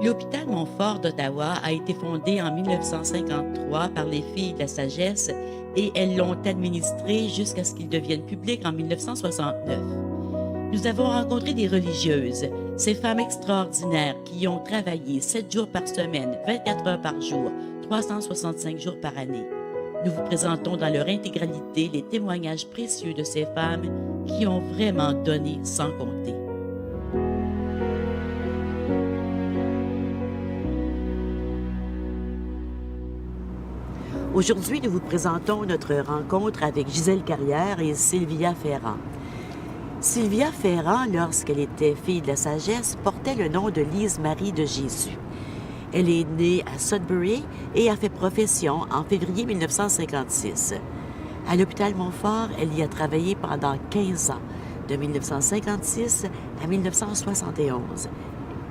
L'hôpital Montfort d'Ottawa a été fondé en 1953 par les Filles de la Sagesse et elles l'ont administré jusqu'à ce qu'il devienne public en 1969. Nous avons rencontré des religieuses, ces femmes extraordinaires qui ont travaillé 7 jours par semaine, 24 heures par jour, 365 jours par année. Nous vous présentons dans leur intégralité les témoignages précieux de ces femmes qui ont vraiment donné sans compter. Aujourd'hui, nous vous présentons notre rencontre avec Gisèle Carrière et Sylvia Ferrand. Sylvia Ferrand, lorsqu'elle était fille de la sagesse, portait le nom de Lise-Marie de Jésus. Elle est née à Sudbury et a fait profession en février 1956. À l'hôpital Montfort, elle y a travaillé pendant 15 ans, de 1956 à 1971.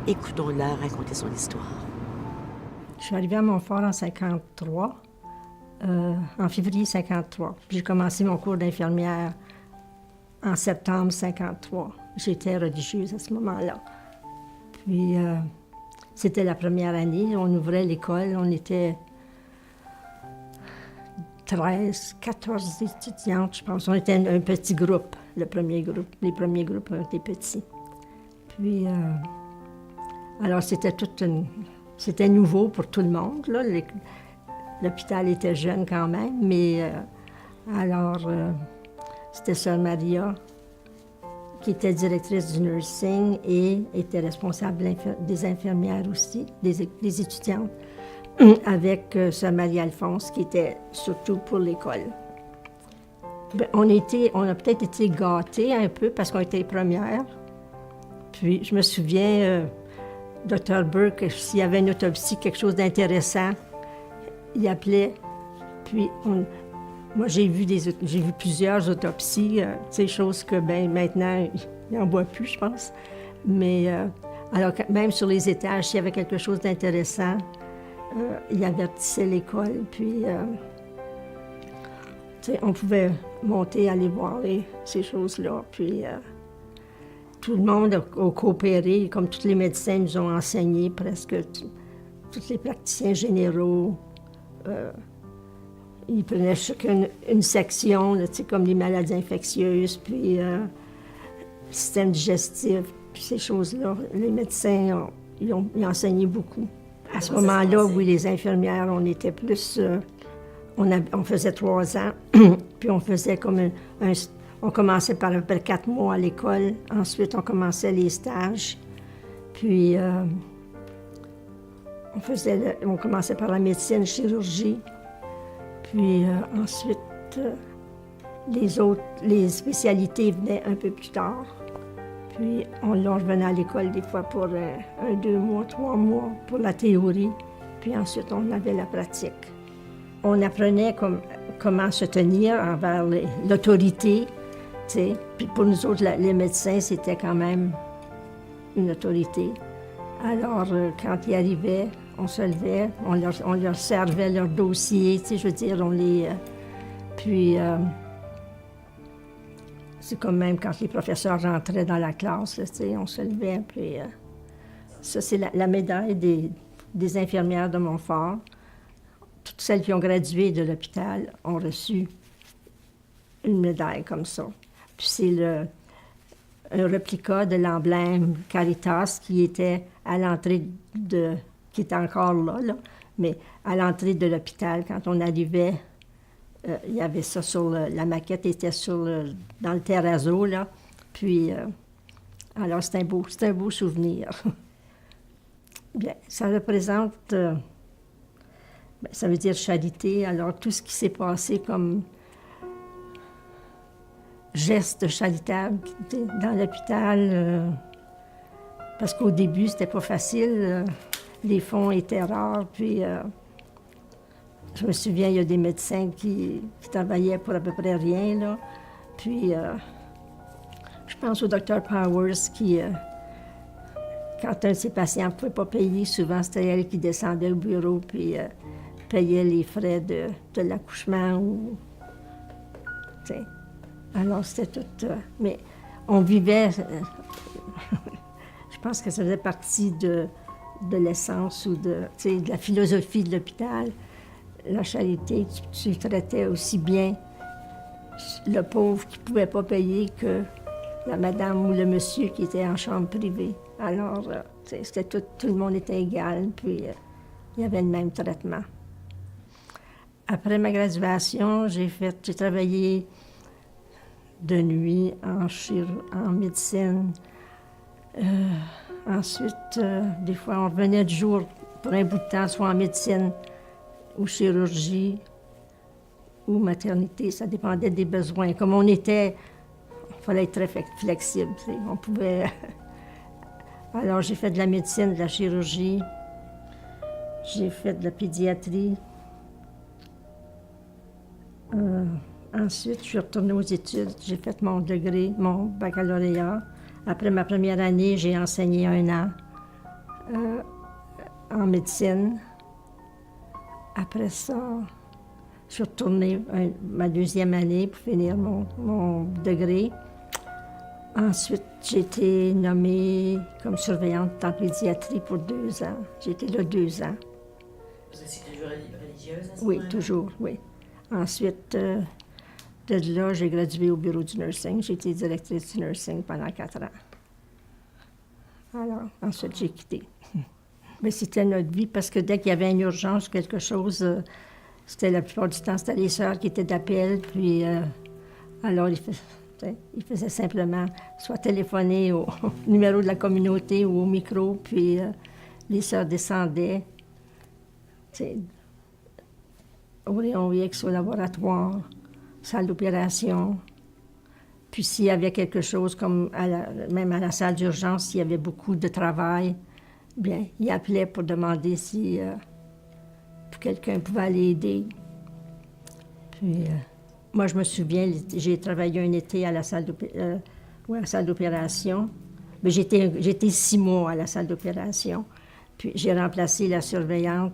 Écoutons-la raconter son histoire. Je suis arrivée à Montfort en 1953. En février 1953. J'ai commencé mon cours d'infirmière en septembre 1953. J'étais religieuse à ce moment-là. Puis, c'était la première année. On ouvrait l'école. On était 13, 14 étudiantes, je pense. On était un petit groupe, le premier groupe. Les premiers groupes ont été petits. Puis, alors, c'était nouveau pour tout le monde, là. L'hôpital était jeune quand même, mais c'était Sœur Maria qui était directrice du nursing et était responsable des infirmières aussi, des étudiantes, avec Sœur Marie-Alphonse qui était surtout pour l'école. Bien, on a peut-être été gâtés un peu parce qu'on était les premières. Puis je me souviens, Dr. Burke, s'il y avait une autopsie, quelque chose d'intéressant, il appelait, puis moi j'ai vu plusieurs autopsies, choses que maintenant, il n'en voit plus, je pense. Mais alors même sur les étages, s'il y avait quelque chose d'intéressant, il avertissait l'école, puis on pouvait monter, aller voir ces choses-là, puis tout le monde a coopéré, comme tous les médecins nous ont enseigné, presque tous les praticiens généraux. Ils prenaient chacun une section, là, comme les maladies infectieuses, puis le système digestif, puis ces choses-là. Les médecins, ils enseignaient beaucoup. À ce moment-là, oui, les infirmières, on était plus... on faisait 3 ans, puis on faisait comme on commençait par à peu près 4 mois à l'école. Ensuite, on commençait les stages. Puis... on commençait par la médecine, chirurgie, puis ensuite, les spécialités venaient un peu plus tard. Puis on revenait à l'école des fois pour 2 mois, 3 mois pour la théorie, puis ensuite on avait la pratique. On apprenait comment se tenir envers l'autorité, tu sais. Puis pour nous autres, les médecins, c'était quand même une autorité. Alors, quand ils arrivaient, on se levait, on leur servait leur dossier, tu sais, je veux dire, puis, c'est comme même quand les professeurs rentraient dans la classe, là, tu sais, on se levait, puis... ça, c'est la médaille des infirmières de Montfort. Toutes celles qui ont gradué de l'hôpital ont reçu une médaille comme ça. Puis c'est un réplica de l'emblème Caritas qui était à l'entrée qui était encore là, mais à l'entrée de l'hôpital, quand on arrivait, il y avait ça sur la maquette était dans le terrazzo, là. Puis, alors c'est un beau souvenir. Bien, ça représente, ça veut dire charité, alors tout ce qui s'est passé comme geste charitable dans l'hôpital, parce qu'au début, c'était pas facile. Les fonds étaient rares, puis je me souviens, il y a des médecins qui travaillaient pour à peu près rien, là. Puis, je pense au Dr. Powers qui, quand un de ses patients ne pouvait pas payer, souvent c'était elle qui descendait au bureau, puis payait les frais de l'accouchement. Alors, c'était tout... mais on vivait... je pense que ça faisait partie de l'essence ou de la philosophie de l'hôpital. La charité, tu traitais aussi bien le pauvre qui ne pouvait pas payer que la madame ou le monsieur qui était en chambre privée. Alors, c'était tout le monde était égal, puis il y avait le même traitement. Après ma graduation, j'ai travaillé de nuit en médecine. Ensuite, des fois, on revenait du jour pour un bout de temps, soit en médecine ou chirurgie ou maternité. Ça dépendait des besoins. Comme on était, il fallait être très flexible. On pouvait... Alors, j'ai fait de la médecine, de la chirurgie. J'ai fait de la pédiatrie. Ensuite, je suis retournée aux études. J'ai fait mon degré, mon baccalauréat. Après ma première année, j'ai enseigné 1 an en médecine. Après ça, je suis retournée ma 2e année pour finir mon degré. Ensuite, j'ai été nommée comme surveillante en pédiatrie pour 2 ans. J'ai été là 2 ans. Vous étiez toujours religieuse à ce Oui, moment-là? toujours, oui. Ensuite, de là, j'ai gradué au bureau du nursing. J'ai été directrice du nursing pendant 4 ans. Alors, ensuite, j'ai quitté. Mais c'était notre vie, parce que dès qu'il y avait une urgence, quelque chose, c'était la plupart du temps, c'était les sœurs qui étaient d'appel, puis alors ils faisaient simplement soit téléphoner au numéro de la communauté ou au micro, puis les sœurs descendaient au rayon X, au laboratoire, salle d'opération. Puis s'il y avait quelque chose, comme même à la salle d'urgence, s'il y avait beaucoup de travail, bien, ils appelaient pour demander si quelqu'un pouvait aller Puis, moi, je me souviens, j'ai travaillé un été à la salle d'opération. Mais j'étais 6 mois à la salle d'opération. Puis j'ai remplacé la surveillante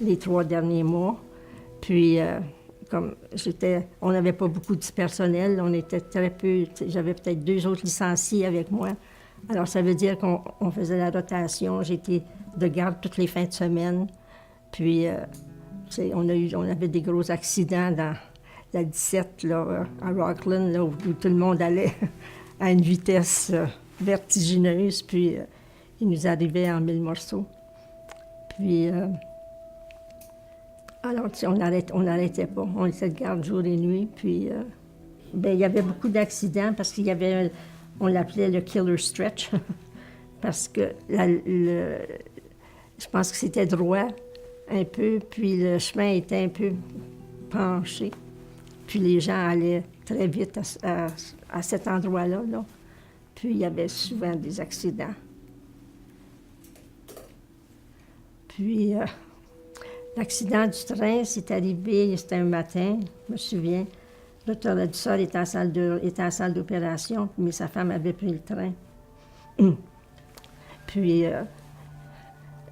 les 3 derniers mois. Puis, comme on n'avait pas beaucoup de personnel, on était très peu. J'avais peut-être 2 autres licenciés avec moi. Alors, ça veut dire qu'on faisait la rotation. J'étais de garde toutes les fins de semaine. Puis, on avait des gros accidents dans la 17, là, à Rockland, là, où tout le monde allait à une vitesse vertigineuse. Puis, il nous arrivait en 1000 morceaux. Puis, alors, on n'arrêtait pas. On était de garde jour et nuit. Puis, il y avait beaucoup d'accidents parce qu'il y avait... On l'appelait le killer stretch, parce que je pense que c'était droit un peu, puis le chemin était un peu penché. Puis les gens allaient très vite à cet endroit-là. Là. Puis il y avait souvent des accidents. Puis l'accident du train, c'est arrivé, c'était un matin, je me souviens. Le traducteur était en salle d'opération, mais sa femme avait pris le train. Puis,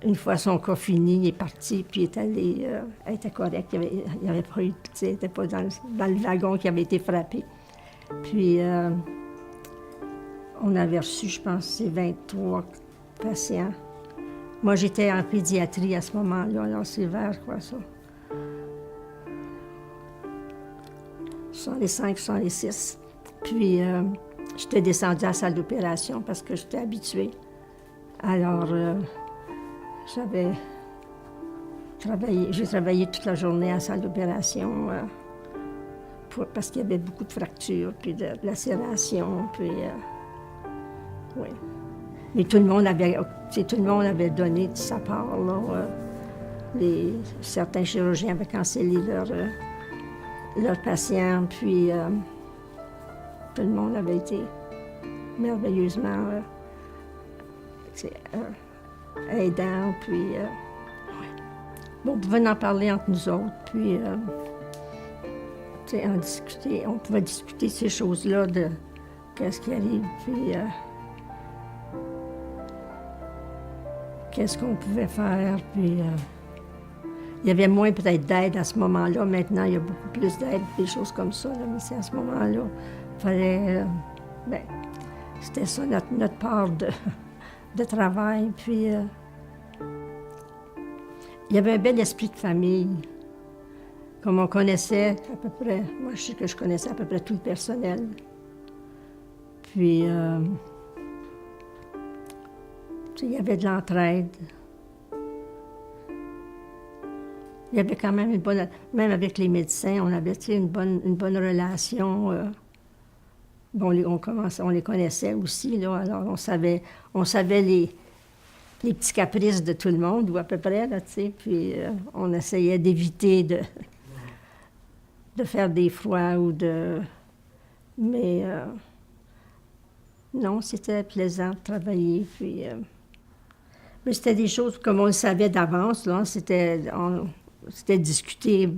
une fois son cas fini, il est parti, puis il est allé... elle était correcte, il n'avait pas eu... Il n'était pas dans le wagon qui avait été frappé. Puis, on avait reçu, je pense, ces 23 patients. Moi, j'étais en pédiatrie à ce moment-là, alors c'est vers, quoi, ça? 65, 66. Puis, j'étais descendue à la salle d'opération parce que j'étais habituée. Alors, j'ai travaillé toute la journée à la salle d'opération parce qu'il y avait beaucoup de fractures, puis de lacérations, puis... oui. Mais tout le monde avait donné de sa part, là. Certains chirurgiens avaient cancellé leurs patients, puis tout le monde avait été merveilleusement aidant, puis ouais. Bon, on pouvait en parler entre nous autres, puis en discuter. On pouvait discuter ces choses-là, de qu'est-ce qui arrive, puis qu'est-ce qu'on pouvait faire, puis... il y avait moins peut-être d'aide à ce moment-là. Maintenant, il y a beaucoup plus d'aide, des choses comme ça. Là. Mais c'est à ce moment-là, il fallait... c'était ça notre part de travail. Puis Il y avait un bel esprit de famille. Comme on connaissait à peu près, moi je sais que je connaissais à peu près tout le personnel. Puis, il y avait de l'entraide. Il y avait quand même une bonne... Même avec les médecins, on avait une bonne relation. Bon, on les connaissait aussi, là, alors on savait les petits caprices de tout le monde, ou à peu près, là, tu sais, puis on essayait d'éviter de faire des froids ou de... Mais non, c'était plaisant de travailler, puis... mais c'était des choses comme on le savait d'avance, là, c'était discuté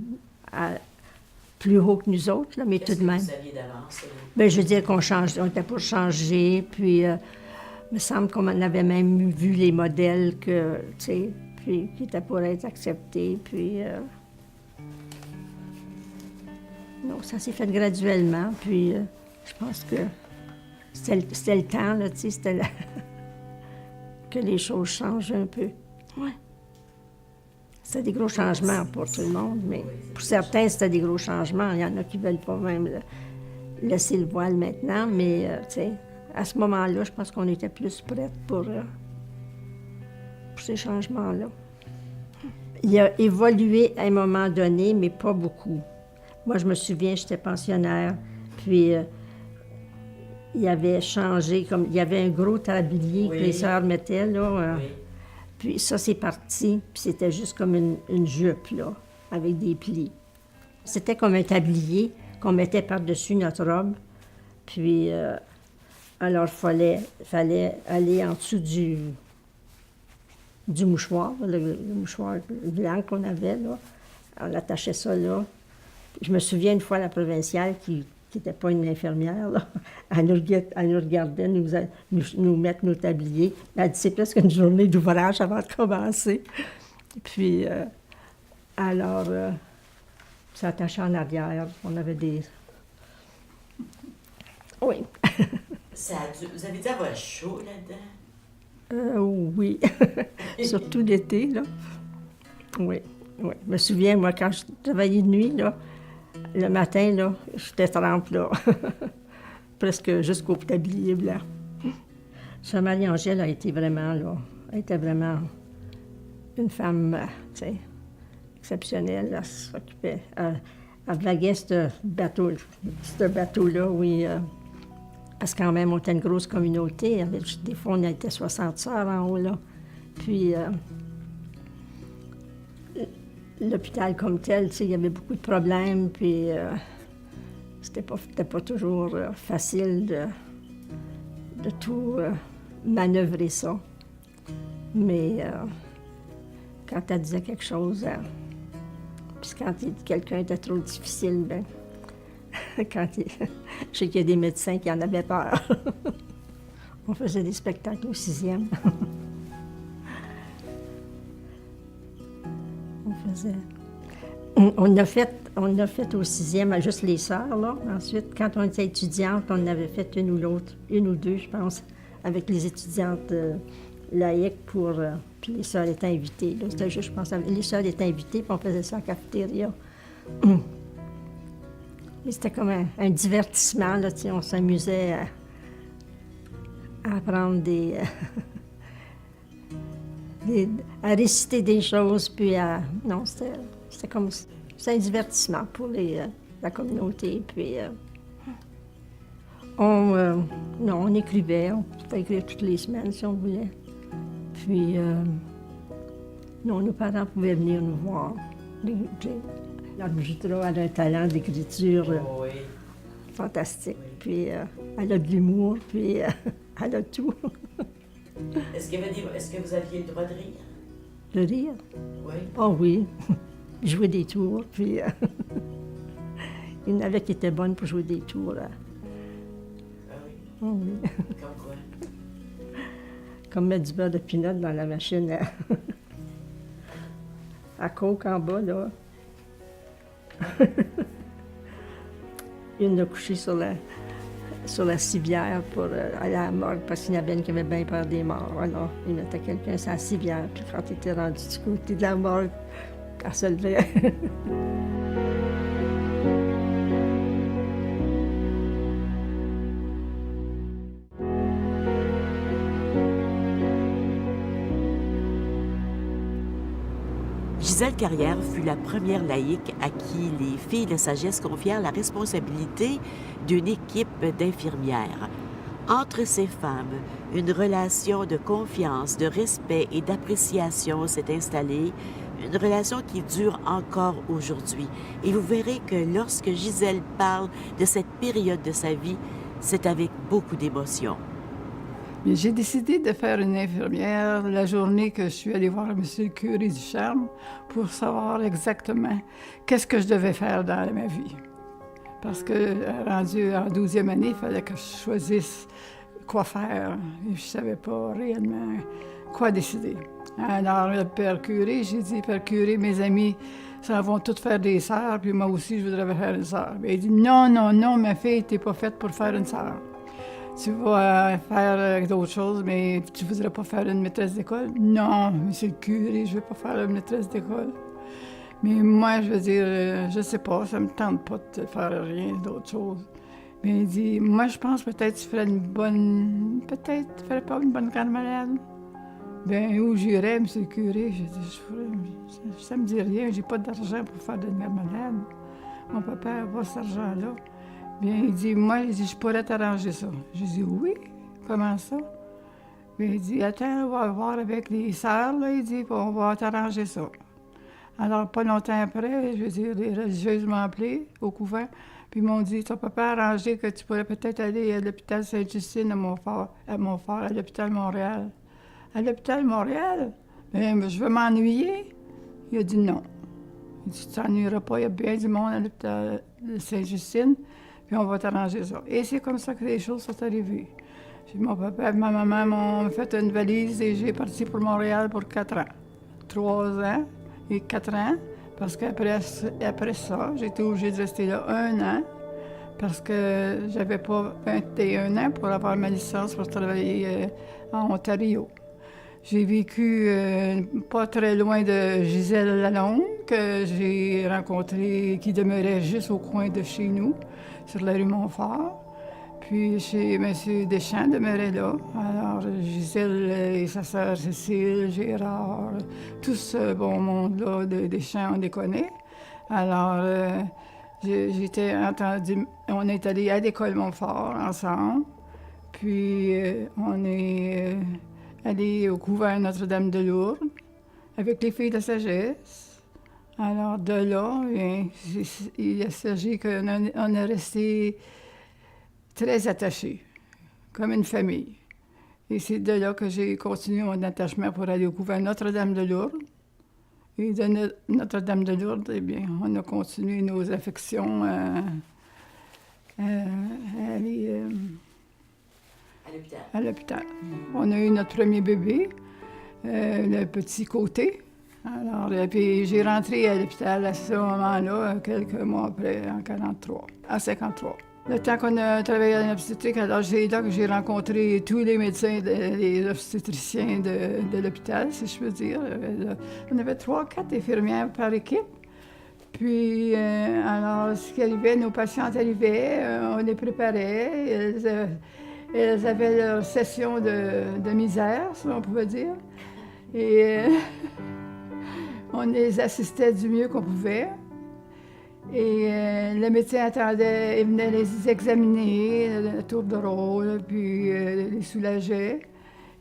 plus haut que nous autres, là, mais tout de même. Qu'est-ce que vous saviez d'avance? Bien, je veux dire on était pour changer, puis il me semble qu'on avait même vu les modèles que, tu sais, puis qui étaient pour être acceptés, puis... non, ça s'est fait graduellement, puis je pense que c'était le temps, là, tu sais, c'était que les choses changent un peu. Ouais. C'était des gros changements pour tout le monde, mais pour certains, c'était des gros changements. Il y en a qui ne veulent pas même laisser le voile maintenant, mais tu sais, à ce moment-là, je pense qu'on était plus prêts pour ces changements-là. Il a évolué à un moment donné, mais pas beaucoup. Moi, je me souviens, j'étais pensionnaire, puis il avait changé, comme il y avait un gros tablier que les sœurs mettaient, là. Oui. Puis ça, c'est parti, puis c'était juste comme une jupe, là, avec des plis. C'était comme un tablier qu'on mettait par-dessus notre robe. Puis, alors, il fallait aller en dessous du mouchoir, le mouchoir blanc qu'on avait, là. On attachait ça là. Je me souviens une fois, la provinciale, qui n'était pas une infirmière, là, elle nous regardait nous mettre nos tabliers. Elle dit, c'est presque une journée d'ouvrage avant de commencer. Puis, alors, ça attachait en arrière. On avait des... Oui. Vous avez dû avoir chaud là-dedans? Oui. Surtout l'été, là. Oui, oui. Je me souviens, moi, quand je travaillais de nuit, là, le matin, là, j'étais trempe, là, presque jusqu'au tablier blanc. Sœur Marie-Angèle a été vraiment, là, elle était vraiment une femme, tu sais, exceptionnelle. Elle s'occupait, elle vaguait ce bateau-là, oui, parce que quand même, on était une grosse communauté. Des fois, on était 60 sœurs en haut, là. Puis, l'hôpital comme tel, tu sais, il y avait beaucoup de problèmes, puis c'était pas toujours facile de tout manœuvrer ça. Mais quand elle disait quelque chose, puis quand quelqu'un était trop difficile, ben je sais qu'il y a des médecins qui en avaient peur. On faisait des spectacles au 6e. On a fait au 6e, juste les sœurs, là. Ensuite, quand on était étudiantes, on avait fait une ou deux, je pense, avec les étudiantes laïques pour... puis les sœurs étaient invitées. Là. C'était juste, je pense, les sœurs étaient invitées, puis on faisait ça en cafétéria. Et c'était comme un divertissement, là, tu sais, on s'amusait à apprendre à réciter des choses, puis non, c'était comme... C'était un divertissement pour la communauté, puis... on écrivait, on pouvait écrire toutes les semaines si on voulait. Puis, non, nos parents pouvaient venir nous voir. La Jutra, elle a un talent d'écriture fantastique, puis elle a de l'humour, puis elle a tout. Est-ce que vous aviez le droit de rire? De rire? Oui. Oh oui. Jouer des tours, puis il y en avait qui étaient bonnes pour jouer des tours. Ah oui? Oh oui. Comme quoi? Comme mettre du beurre de pinot dans la machine à coke en bas, là. Une a couché sur sur la civière pour aller à la morgue parce qu'il y en avait une qui avait bien peur des morts. Alors, il mettait quelqu'un sur la civière, puis quand il était rendu du côté de la morgue, elle se levait. Gisèle Carrière fut la première laïque à qui les filles de sagesse confièrent la responsabilité d'une équipe d'infirmières. Entre ces femmes, une relation de confiance, de respect et d'appréciation s'est installée, une relation qui dure encore aujourd'hui. Et vous verrez que lorsque Gisèle parle de cette période de sa vie, c'est avec beaucoup d'émotion. Mais j'ai décidé de faire une infirmière la journée que je suis allée voir M. le curé du Charme pour savoir exactement qu'est-ce que je devais faire dans ma vie. Parce que, rendu en 12e année, il fallait que je choisisse quoi faire. Et je ne savais pas réellement quoi décider. Alors, le père curé, j'ai dit, père curé, mes amis s'en vont toutes faire des sœurs, puis moi aussi, je voudrais faire une sœur. Il dit, non, non, non, ma fille, tu n'es pas faite pour faire une sœur. Tu vas faire d'autres choses, mais tu ne voudrais pas faire une maîtresse d'école? Non, monsieur le curé, je ne veux pas faire une maîtresse d'école. Mais moi, je veux dire, je ne sais pas, ça ne me tente pas de faire rien d'autre chose. Mais il dit, moi, je pense peut-être que tu ferais une bonne... Peut-être tu ne ferais pas une bonne grande malade. Bien, où j'irais, monsieur le curé? J'ai dit, ça ne me dit rien, j'ai pas d'argent pour faire de garde malade. Mon papa n'a pas cet argent-là. Bien, il dit, moi, il dit, je pourrais t'arranger ça. J'ai dit, oui, comment ça? Bien, il dit, attends, on va voir avec les sœurs, là, il dit, on va t'arranger ça. Alors, pas longtemps après, je veux dire, les religieuses m'ont appelé au couvent, puis ils m'ont dit, ton papa a arrangé que tu pourrais peut-être aller à l'hôpital Sainte-Justine à Montfort, à l'hôpital Montréal. À l'hôpital Montréal? Bien, je veux m'ennuyer. Il a dit non. Il dit, tu t'ennuieras pas, il y a bien du monde à l'hôpital Sainte-Justine. Puis on va t'arranger ça. Et c'est comme ça que les choses sont arrivées. Mon papa et ma maman m'ont fait une valise et j'ai parti pour Montréal pour 4 ans. 3 ans et 4 ans, parce qu'après ça, j'ai été obligée de rester là 1 an, parce que j'avais pas 21 ans pour avoir ma licence pour travailler en Ontario. J'ai vécu pas très loin de Gisèle Lalonde, que j'ai rencontrée, qui demeurait juste au coin de chez nous, sur la rue Montfort. Puis chez M. Deschamps demeurait là. Alors Gisèle et sa sœur Cécile, Gérard, tout ce bon monde-là de Deschamps, on les connaît. Alors on est allés à l'école Montfort ensemble. Puis on est allés au couvent Notre-Dame-de-Lourdes avec les filles de sagesse. Alors, de là, il a s'agit qu'on est resté très attachés, comme une famille. Et c'est de là que j'ai continué mon attachement pour aller au couvent Notre-Dame-de-Lourdes. Et de Notre-Dame-de-Lourdes, eh bien, on a continué nos affections à aller à l'hôpital. On a eu notre premier bébé, le petit Côté. Alors, puis j'ai rentré à l'hôpital à ce moment-là, quelques mois après, en 53. Le temps qu'on a travaillé en obstétrique, alors c'est là que j'ai rencontré tous les médecins, les obstétriciens de l'hôpital, si je peux dire. On avait 3 ou 4 infirmières par équipe. Puis, alors, ce qui arrivait, nos patientes arrivaient, on les préparait. Elles avaient leur session de misère, si on pouvait dire. Et on les assistait du mieux qu'on pouvait. Et le médecin attendait, il venait les examiner, le tour de rôle, puis les soulageait.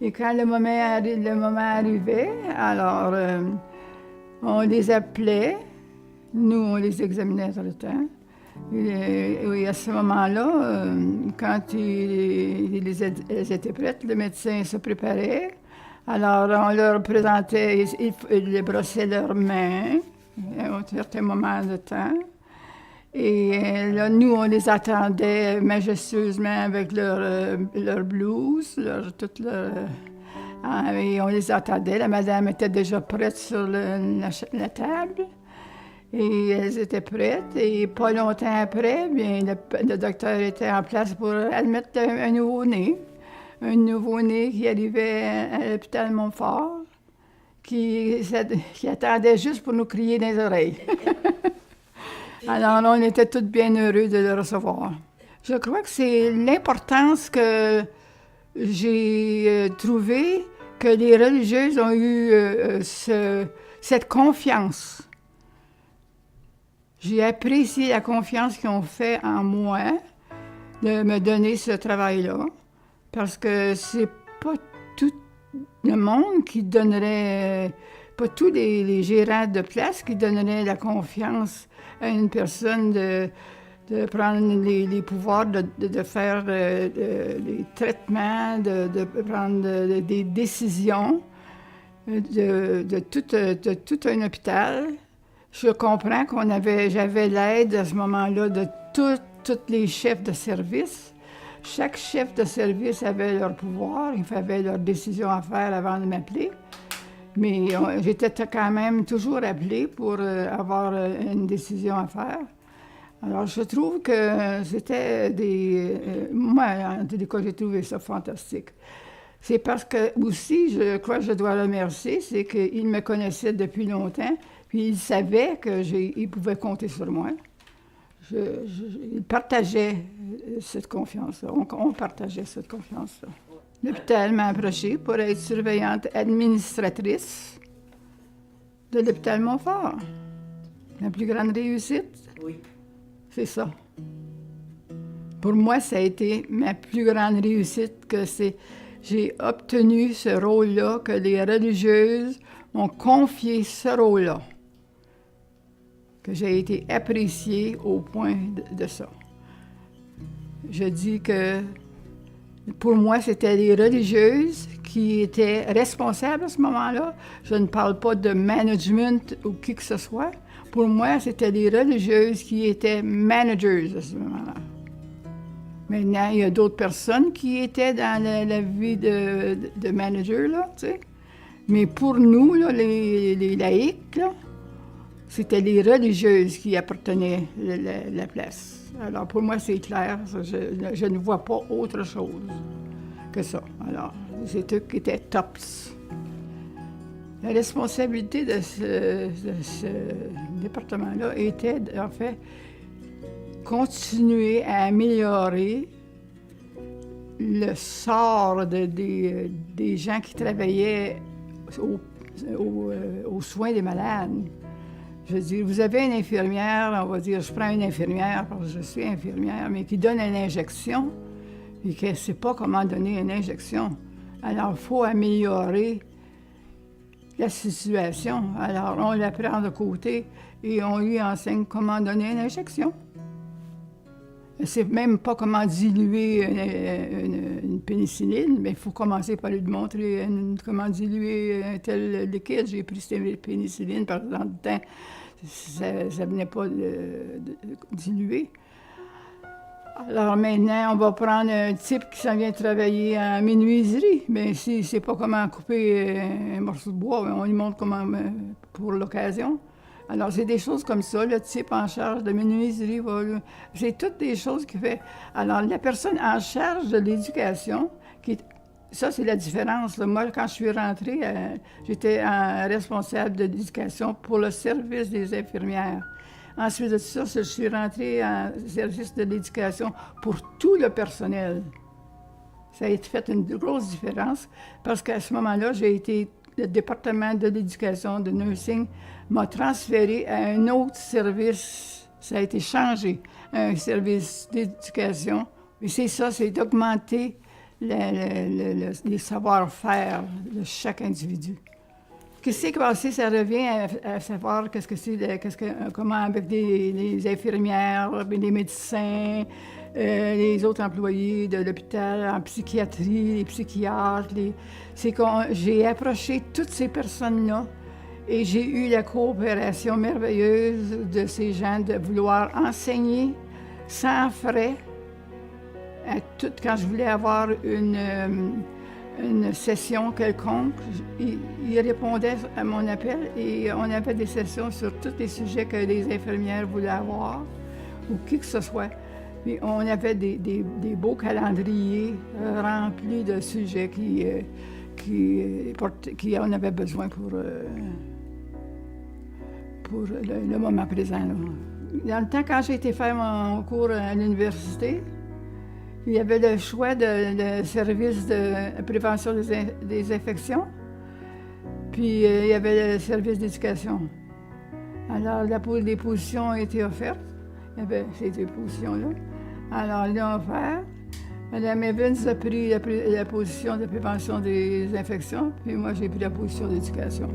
Et quand le moment arrivait, alors on les appelait, nous on les examinait tout le temps. Et à ce moment-là, quand elles étaient prêtes, le médecin se préparait. Alors on leur présentait, ils brossaient leurs mains à un certain moment de temps. Et là, nous, on les attendait majestueusement avec leur blouse, et on les attendait. La madame était déjà prête sur la table. Et elles étaient prêtes. Et pas longtemps après, bien, le docteur était en place pour admettre un nouveau-né. Un nouveau-né qui arrivait à l'hôpital Montfort, qui attendait juste pour nous crier dans les oreilles. Alors, on était tous bien heureux de le recevoir. Je crois que c'est l'importance que j'ai trouvée que les religieuses ont eu cette confiance. J'ai apprécié la confiance qu'ils ont fait en moi de me donner ce travail-là, parce que c'est pas tout le monde qui donnerait, pas tous les gérants de place qui donneraient la confiance à une personne de prendre les pouvoirs de faire les traitements, de prendre des décisions de tout un hôpital. Je comprends j'avais l'aide à ce moment-là de tous les chefs de service. Chaque chef de service avait leur pouvoir, ils avaient leurs décisions à faire avant de m'appeler. Mais j'étais quand même toujours appelée pour avoir une décision à faire. Alors, je trouve que c'était moi, en tous les cas, j'ai trouvé ça fantastique. C'est parce que, aussi, je crois que je dois le remercier, c'est qu'il me connaissait depuis longtemps, puis il savait qu'il pouvait compter sur moi. Il partageait cette confiance-là. On partageait cette confiance-là. L'hôpital m'a approchée pour être surveillante administratrice de l'hôpital Montfort. La plus grande réussite, Oui. c'est ça. Pour moi, ça a été ma plus grande réussite, j'ai obtenu ce rôle-là, que les religieuses m'ont confié ce rôle-là, que j'ai été appréciée au point de ça. Je dis que pour moi, c'était les religieuses qui étaient responsables à ce moment-là. Je ne parle pas de management ou qui que ce soit. Pour moi, c'était les religieuses qui étaient managers à ce moment-là. Maintenant, il y a d'autres personnes qui étaient dans la vie de manager, là, tu sais. Mais pour nous, là, les laïcs, là, c'était les religieuses qui appartenaient la place. Alors, pour moi, c'est clair. Je ne vois pas autre chose que ça. Alors, c'est eux qui étaient tops. La responsabilité de ce département-là était, en fait, continuer à améliorer le sort des gens qui travaillaient aux soins des malades. Je veux dire, vous avez une infirmière, on va dire, je prends une infirmière parce que je suis infirmière, mais qui donne une injection et qui ne sait pas comment donner une injection. Alors, il faut améliorer la situation. Alors, on la prend de côté et on lui enseigne comment donner une injection. C'est même pas comment diluer une pénicilline, mais il faut commencer par lui montrer comment diluer un tel liquide. J'ai pris cette pénicilline, par exemple, dans le temps, ça ne venait pas de diluer. Alors maintenant, on va prendre un type qui s'en vient travailler en menuiserie, mais s'il ne sait pas comment couper un morceau de bois, on lui montre comment pour l'occasion. Alors, c'est des choses comme ça, le type en charge de menuiserie, c'est toutes des choses qu'il fait. Alors, la personne en charge de l'éducation, ça, c'est la différence. Là. Moi, quand je suis rentrée, j'étais responsable de l'éducation pour le service des infirmières. Ensuite de ça, je suis rentrée en service de l'éducation pour tout le personnel. Ça a fait une grosse différence parce qu'à ce moment-là, le département de l'éducation, de nursing, m'a transféré à un autre service. Ça a été changé, un service d'éducation. Et c'est ça, c'est d'augmenter les savoir-faire de chaque individu. Qu'est-ce qui s'est passé? Ça revient à savoir comment avec les infirmières, les médecins, les autres employés de l'hôpital, en psychiatrie, les psychiatres. J'ai approché toutes ces personnes-là et j'ai eu la coopération merveilleuse de ces gens de vouloir enseigner sans frais. Quand je voulais avoir une session quelconque, il répondait à mon appel et on avait des sessions sur tous les sujets que les infirmières voulaient avoir ou qui que ce soit. Puis on avait des beaux calendriers remplis de sujets qui en avaient besoin pour le moment présent. Là. Dans le temps, quand j'ai été faire mon cours à l'université, il y avait le choix de service de prévention des infections, puis il y avait le service d'éducation. Alors, les positions ont été offertes. Il y avait ces deux positions-là. Alors, ils l'ont offert. Mme Evans a pris la position de prévention des infections, puis moi, j'ai pris la position d'éducation.